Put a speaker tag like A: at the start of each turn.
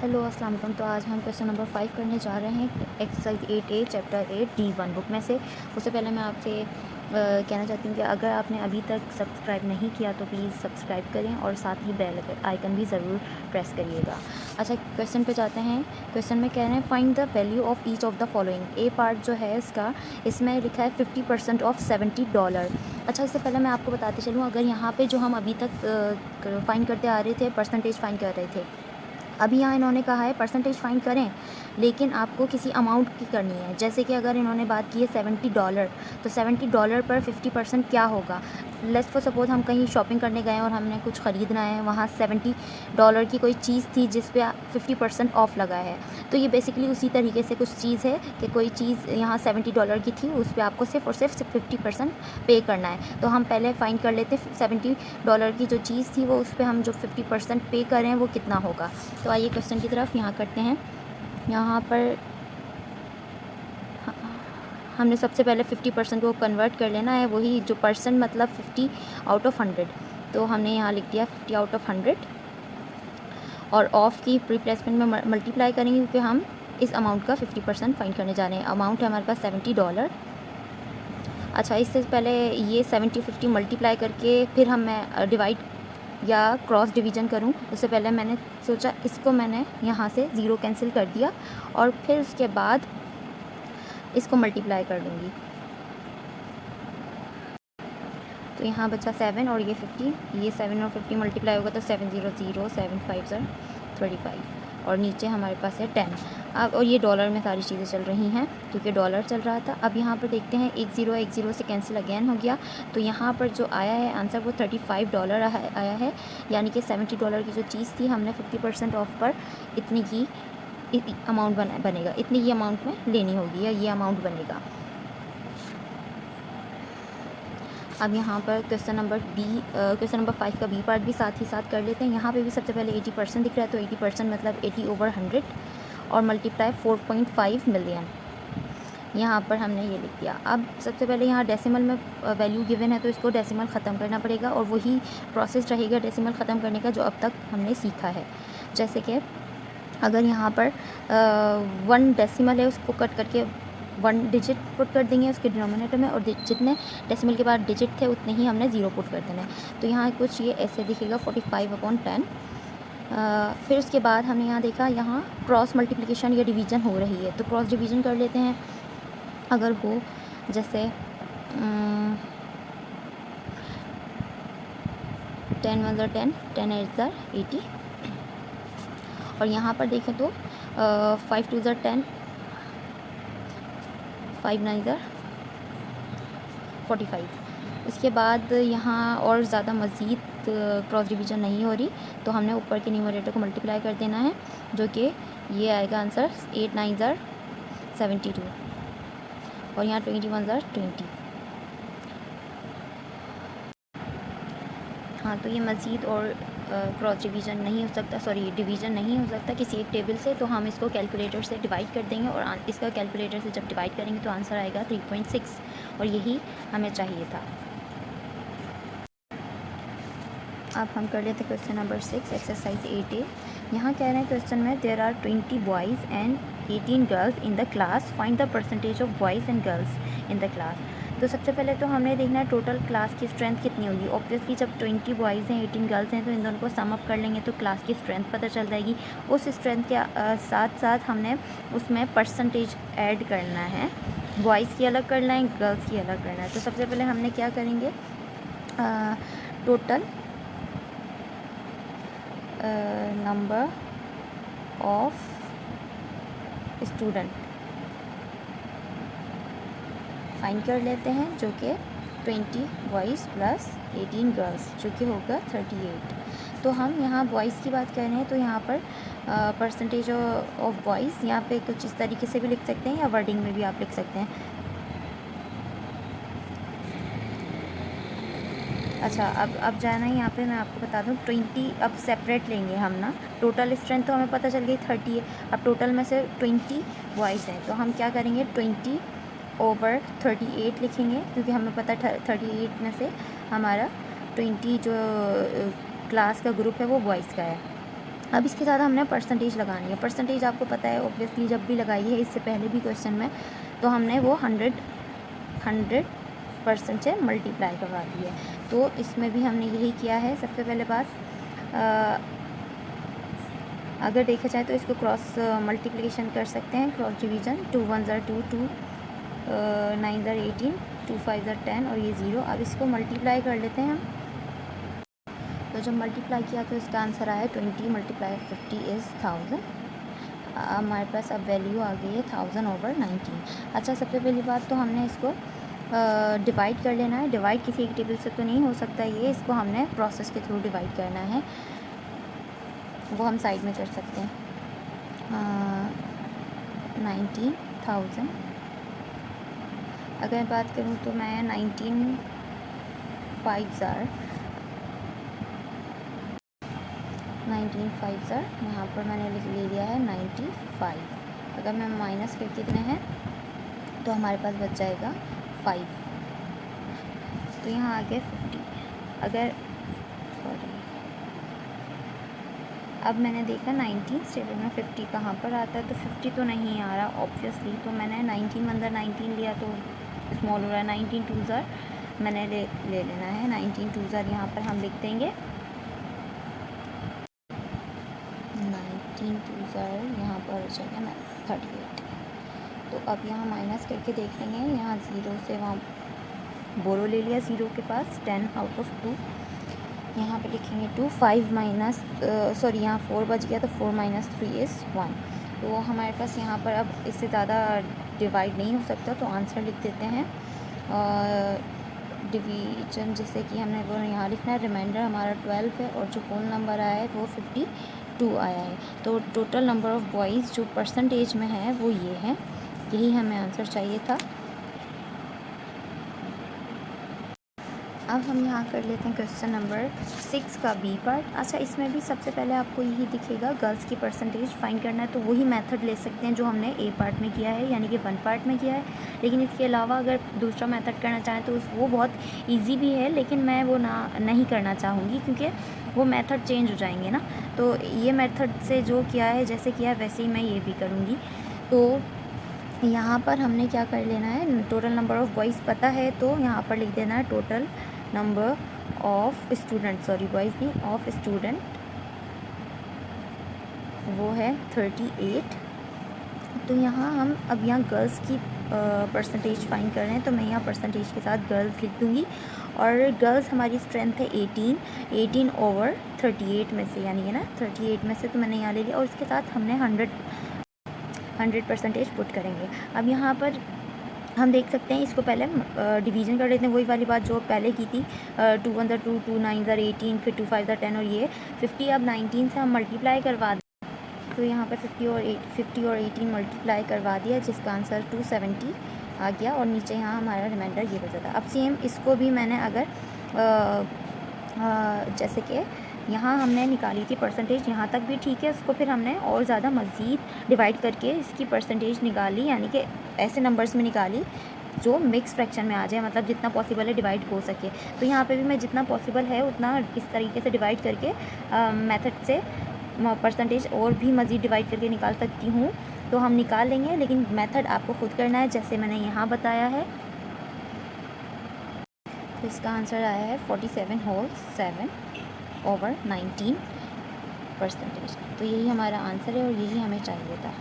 A: Hello अस्सलाम वालेकुम। तो आज हम क्वेश्चन नंबर 5 करने जा रहे हैं exercise 8A chapter 8 D1 book में से। उससे पहले मैं आपसे कहना चाहती हूँ कि अगर आपने अभी तक सब्सक्राइब नहीं किया तो प्लीज़ सब्सक्राइब करें और साथ ही बेल आइकन भी ज़रूर प्रेस करिएगा। अच्छा, क्वेश्चन पे जाते हैं। क्वेश्चन में कह रहे हैं find the value of each of the following. A part जो है इसका, इसमें लिखा है 50% ऑफ $70। अच्छा, इससे पहले मैं आपको बताते चलूँ, अगर यहाँ पे जो हम अभी तक फाइंड करते आ रहे थे, परसेंटेज फाइंड कर रहे थे, अभी यहाँ इन्होंने कहा है परसेंटेज फाइंड करें, लेकिन आपको किसी अमाउंट की करनी है। जैसे कि अगर इन्होंने बात की है $70, तो $70 पर 50% क्या होगा। लेट्स फॉर सपोज हम कहीं शॉपिंग करने गए और हमने कुछ ख़रीदना है, वहाँ $70 की कोई चीज़ थी जिस पे 50% ऑफ लगा है। तो ये बेसिकली उसी तरीके से कुछ चीज़ है कि कोई चीज़ यहाँ $70 की थी, उस पर आपको सिर्फ और सिर्फ 50% पे करना है। तो हम पहले फाइंड कर लेते हैं $70 की जो चीज़ थी, वो उस पर हम जो 50% पे करें वो कितना होगा। तो आइए क्वेश्चन की तरफ यहाँ करते हैं। यहाँ पर हमने सबसे पहले 50% को कन्वर्ट कर लेना है, वही जो परसेंट मतलब 50 आउट ऑफ 100। तो हमने यहाँ लिख दिया 50 आउट ऑफ 100 और ऑफ की रिप्लेसमेंट में मल्टीप्लाई करेंगे, क्योंकि हम इस अमाउंट का 50% फाइंड करने जा रहे हैं। अमाउंट है हमारे पास $70। अच्छा, इससे पहले ये 70-50 मल्टीप्लाई करके फिर मैं डिवाइड या क्रॉस डिवीज़न करूं, उससे पहले मैंने सोचा इसको मैंने यहाँ से ज़ीरो कैंसिल कर दिया और फिर उसके बाद इसको मल्टीप्लाई कर लूँगी। तो यहाँ बचा 7 और ये 50, ये 7 और 50 मल्टीप्लाई होगा तो 7 0 0, 7 5 35 और नीचे हमारे पास है 10। अब और ये डॉलर में सारी चीज़ें चल रही हैं क्योंकि डॉलर चल रहा था। अब यहाँ पर देखते हैं, एक ज़ीरो से कैंसिल अगेन हो गया, तो यहाँ पर जो आया है आंसर वो $35 आया है। यानी कि $70 की जो चीज़ थी, हमने 50% ऑफ पर इतनी की अमाउंट बनेगा, इतनी ही अमाउंट में लेनी होगी या ये अमाउंट बनेगा। अब यहाँ पर क्वेश्चन नंबर 5 का बी पार्ट भी साथ ही साथ कर लेते हैं। यहाँ पे भी सबसे पहले 80% दिख रहा है, तो 80% मतलब 80/100 और मल्टीप्लाई 4.5 मिलियन। यहाँ पर हमने ये लिख दिया। अब सबसे पहले यहाँ डेसिमल में वैल्यू गिवन है, तो इसको डेसिमल ख़त्म करना पड़ेगा और वही प्रोसेस रहेगा डेसिमल ख़त्म करने का जो अब तक हमने सीखा है। जैसे कि अगर यहाँ पर 1 डेसिमल है, उसको कट करके 1 डिजिट पुट कर देंगे उसके डिनोमिनेटर में, और जितने डेसिमल के बाद डिजिट थे उतने ही हमने ज़ीरो पुट कर देना है। तो यहाँ कुछ ये ऐसे दिखेगा 45/10। फिर उसके बाद हमने यहाँ देखा, यहाँ क्रॉस मल्टीप्लिकेशन या डिवीज़न हो रही है, तो क्रॉस डिवीज़न कर लेते हैं। अगर हो जैसे 10 1 10, 10 8 80, और यहाँ पर देखें तो 5 2 10, 5 9 45। इसके बाद यहाँ और ज़्यादा मज़ीद क्रॉस डिवीज़न नहीं हो रही, तो हमने ऊपर के न्यूमरेटर को मल्टीप्लाई कर देना है, जो कि ये आएगा आंसर 8 9 72 और यहाँ 21 20। हाँ, तो ये मज़ीद और क्रॉस डिवीज़न नहीं हो सकता, डिवीज़न नहीं हो सकता किसी एक टेबल से, तो हम इसको कैलकुलेटर से डिवाइड कर देंगे और इसका कैलकुलेटर से जब डिवाइड करेंगे तो आंसर आएगा 3.6 और यही हमें चाहिए था। अब हम कर लेते क्वेश्चन नंबर 6 एक्सरसाइज 8A। यहाँ कह रहे हैं क्वेश्चन में there are 20 boys and 18 girls in the class, find the percentage of boys and girls in the class. तो सबसे पहले तो हमने देखना है टोटल क्लास की स्ट्रेंथ कितनी होगी। ऑब्वियसली जब 20 बॉयज़ हैं 18 गर्ल्स हैं, तो इन दोनों को सम अप कर लेंगे तो क्लास की स्ट्रेंथ पता चल जाएगी। उस स्ट्रेंथ के साथ साथ हमने उसमें परसेंटेज ऐड करना है, बॉयज़ की अलग करना है, गर्ल्स की अलग करना है। तो सबसे पहले हमने क्या करेंगे, total number of student find कर लेते हैं, जो कि 20 बॉयज़ प्लस 18 गर्ल्स, जो कि होगा 38। तो हम यहाँ बॉयज़ की बात कर रहे हैं, तो यहाँ पर परसेंटेज ऑफ बॉयज़ यहाँ पे कुछ इस तरीके से भी लिख सकते हैं या वर्डिंग में भी आप लिख सकते हैं। अच्छा, अब जाना है यहाँ पे, मैं आपको बता दूँ 20 अब सेपरेट लेंगे हम ना। टोटल स्ट्रेंथ तो हमें पता चल गई 30 है, अब टोटल में से 20 बॉयज़ हैं, तो हम क्या करेंगे 20/38 लिखेंगे, क्योंकि हमें पता 38 में से हमारा 20 जो क्लास का ग्रुप है वो बॉयज़ का है। अब इसके साथ हमने परसेंटेज लगानी है। परसेंटेज आपको पता है ऑब्वियसली जब भी लगाई है इससे पहले भी क्वेश्चन में, तो हमने वो 100% से मल्टीप्लाई करवा दी है। तो इसमें भी हमने यही किया है। सबसे पहले बात, अगर देखा जाए तो इसको क्रॉस मल्टीप्लिकेशन कर सकते हैं, क्रॉस डिवीज़न। 2 1 ज़र 2, 2 9 ज़र 18, 2 5 ज़र 10 और ये 0। अब इसको मल्टीप्लाई कर लेते हैं हम। तो जब मल्टीप्लाई किया तो इसका आंसर आया 20 मल्टीप्लाई 50 इज़ 1000। हमारे पास अब वैल्यू आ गई है 1000/19। अच्छा, सबसे पहली बात तो हमने इसको डिवाइड कर लेना है। डिवाइड किसी एक टेबल से तो नहीं हो सकता ये, इसको हमने प्रोसेस के थ्रू डिवाइड करना है। वो हम साइड में कर सकते हैं। 19,000 अगर बात करूँ तो मैं 19 5 ज़र यहाँ पर मैंने ले लिया है 95। अगर मैं माइनस कर कितने हैं तो हमारे पास बच जाएगा 5। तो यहाँ आ गया 50। अगर सॉरी, अब मैंने देखा 19 स्टेबल में 50 कहाँ पर आता है, तो 50 तो नहीं आ रहा ऑब्वियसली। तो मैंने 19 1 ज़र 19 लिया तो स्मॉल हो रहा है। 19 2 ज़र मैंने ले लेना है। 19 2 ज़र यहाँ पर हम लिख देंगे 19 2 ज़र यहाँ पर हो जाएगा 38। तो अब यहाँ माइनस करके देख लेंगे। यहाँ 0 से वहाँ बोरो ले लिया 0 के पास, 10 आउट ऑफ 2। यहाँ पे लिखेंगे 2 5 माइनस सॉरी यहाँ 4 बच गया, तो 4 माइनस 3 इज़ 1। तो हमारे पास यहाँ पर अब इससे ज़्यादा डिवाइड नहीं हो सकता, तो आंसर लिख देते हैं। डिवीजन जैसे कि हमने वो यहाँ लिखना है। रिमाइंडर हमारा 12 है और जो होल नंबर आया है वो 52 आया है। तो टोटल नंबर ऑफ़ बॉयज़ जो परसेंटेज में है वो ये है। यही हमें आंसर चाहिए था। अब हम यहाँ कर लेते हैं क्वेश्चन नंबर 6 का बी पार्ट। अच्छा, इसमें भी सबसे पहले आपको यही दिखेगा गर्ल्स की परसेंटेज फाइंड करना है। तो वही मेथड ले सकते हैं जो हमने ए पार्ट में किया है, यानी कि 1 पार्ट में किया है। लेकिन इसके अलावा अगर दूसरा मेथड करना चाहें तो वो बहुत ईजी भी है, लेकिन मैं वो नहीं करना चाहूँगी क्योंकि वो मेथड चेंज हो जाएंगे ना। तो ये मेथड से जो किया है, जैसे किया है वैसे ही मैं ये भी करूँगी। तो यहाँ पर हमने क्या कर लेना है, टोटल नंबर ऑफ़ बॉयज़ पता है तो यहाँ पर लिख देना है total number of student, sorry boys नहीं, ऑफ स्टूडेंट वो है 38। तो यहाँ हम अब यहाँ गर्ल्स की परसेंटेज फाइंड कर रहे हैं, तो मैं यहाँ परसेंटेज के साथ गर्ल्स लिख दूँगी। और गर्ल्स हमारी स्ट्रेंथ है 18/38 में से, यानी कि ना 38 में से, तो मैंने यहाँ ले लिया। और उसके साथ हमने 100% पुट करेंगे। अब यहाँ पर हम देख सकते हैं, इसको पहले डिवीज़न कर लेते हैं, वही वाली बात जो पहले की थी। 2 1 ज़र 2, 2 9 ज़र 18, फिर 2 5 ज़र 10 और ये 50। अब 19 से हम मल्टीप्लाई करवा दें, तो यहाँ पर 50 और 18 मल्टीप्लाई करवा दिया, जिसका आंसर 270 आ गया। और नीचे यहाँ हमारा रिमाइंडर ये बचा था। अब सेम इसको भी मैंने अगर जैसे कि यहाँ हमने निकाली थी परसेंटेज, यहाँ तक भी ठीक है। उसको फिर हमने और ज़्यादा मज़ीद डिवाइड करके इसकी परसेंटेज निकाली, यानी कि ऐसे नंबर्स में निकाली जो मिक्स फ्रैक्शन में आ जाए, मतलब जितना पॉसिबल है डिवाइड हो सके। तो यहाँ पे भी मैं जितना पॉसिबल है उतना इस तरीके से डिवाइड करके मेथड से परसेंटेज और भी मज़ीद डिवाइड करके निकाल सकती हूँ। तो हम निकाल लेंगे, लेकिन मेथड आपको खुद करना है जैसे मैंने यहाँ बताया है। तो इसका आंसर आया है 47/7/19%। तो यही हमारा आंसर है और यही हमें चाहिए था।